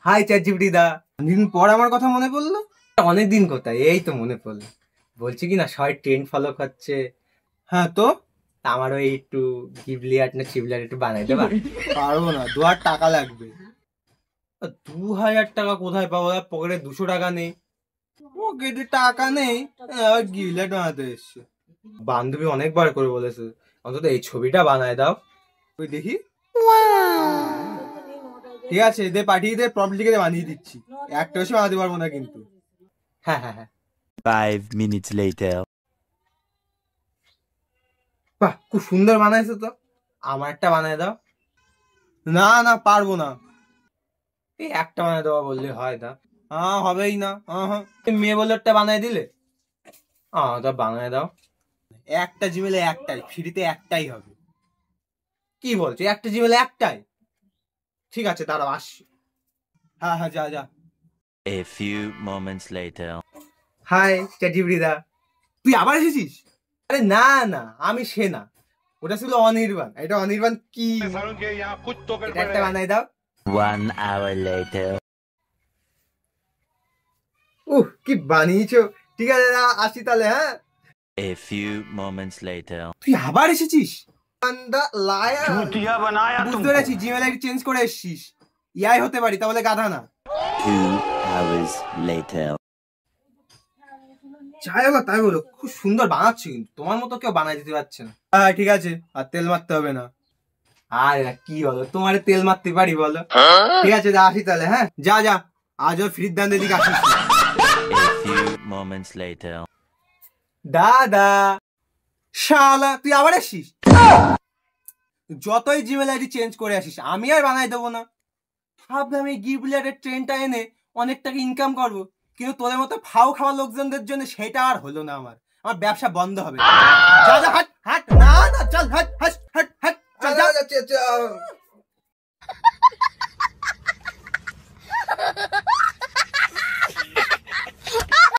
High ChatGPT দা, অনেকদিন পর আমার কথা মনে পড়লো। অনেকদিন কোথায়, এই তো মনে পড়লো। বলছি কি না, সবাই ট্রেন্ড ফলো করছে। হ্যাঁ তো আমারও একটু গিবলি আর্ট না চিবলি আর্ট একটু বানাই দেবা? পারবো না, 2000 টাকা লাগবে। 2000 টাকা কোথায় পাবো? পকেটে 200 টাকা নেই। পকেটে টাকা নেই, আবার গিবলি আর্ট বানাতে এসছে। বান্ধবী অনেকবার করে বলেছে অন্তত এই ছবিটা বানায় দাও। ওই দেখি। ঠিক আছে, এদের পাঠিয়ে দে, প্রম্পট লিখে বানিয়ে দিচ্ছি। একটা বেশি বানাতে পারবো না কিন্তু। হ্যাঁ হ্যাঁ হ্যাঁ। 5 minutes later. বাহ, খুব সুন্দর বানাইছো তো, আমার একটা বানায় দাও। না না, পারবো না। এই একটা বানায় দেওয়া বললে হয় না? হবেই না। মেয়ে বলে একটা বানায় দিলে। তা বানায় দাও। একটা জিমেলে একটাই, ফ্রিতে একটাই হবে। কি বলছো, একটা জিমেলে একটাই? ঠিক আছে, দাঁড়াও আসছি। হ্যাঁ হ্যাঁ, যা যা। A few moments later. Hi ChatGPT দা, তুই আবার এসেছিস? আরে না না, আমি সে না, ওটা ছিল অনির্বাণ। এটা অনির্বাণ কি, এটা একটা বানাই দাও। 1 hour later. কি বানিয়েছো। ঠিক আছে দাদা, আসি তাহলে। হ্যাঁ, A few moments later. তুই আবার এসেছিস? বুঝতে পেরেছি, জিমেল আইডি চেঞ্জ করে এসেছিস। ইয়াই হতে পারি, তাহলে গাধা না। 2 hours later. যাই হোক তাই বলো, খুব সুন্দর বানাচ্ছি, কিন্তু তোমার মতো কেউ বানাই দিতে পারছে না। হ্যাঁ ঠিক আছে, আর তেল মারতে হবে না। আর কি বলো, তোমার তেল মারতে পারি বলো? ঠিক আছে, আসি তাহলে। হ্যাঁ, যা যা, আজও ফ্রির দান দিকে আসিস। A few moments later. দাদা শালা, তুই আবার আসিস? যতই জিমেল আইডি চেঞ্জ করে আসিস, আমি আর বানাই দেবো না। ভাবলাম এই গিবলিয়ারের ট্রেনটা এনে অনেক টাকা ইনকাম করবো, কিন্তু তোদের মতো ফাও খাওয়া লোকজনদের জন্য সেটা আর হলো না। আমার ব্যবসা বন্ধ হবে। যা যা, হাট হাট।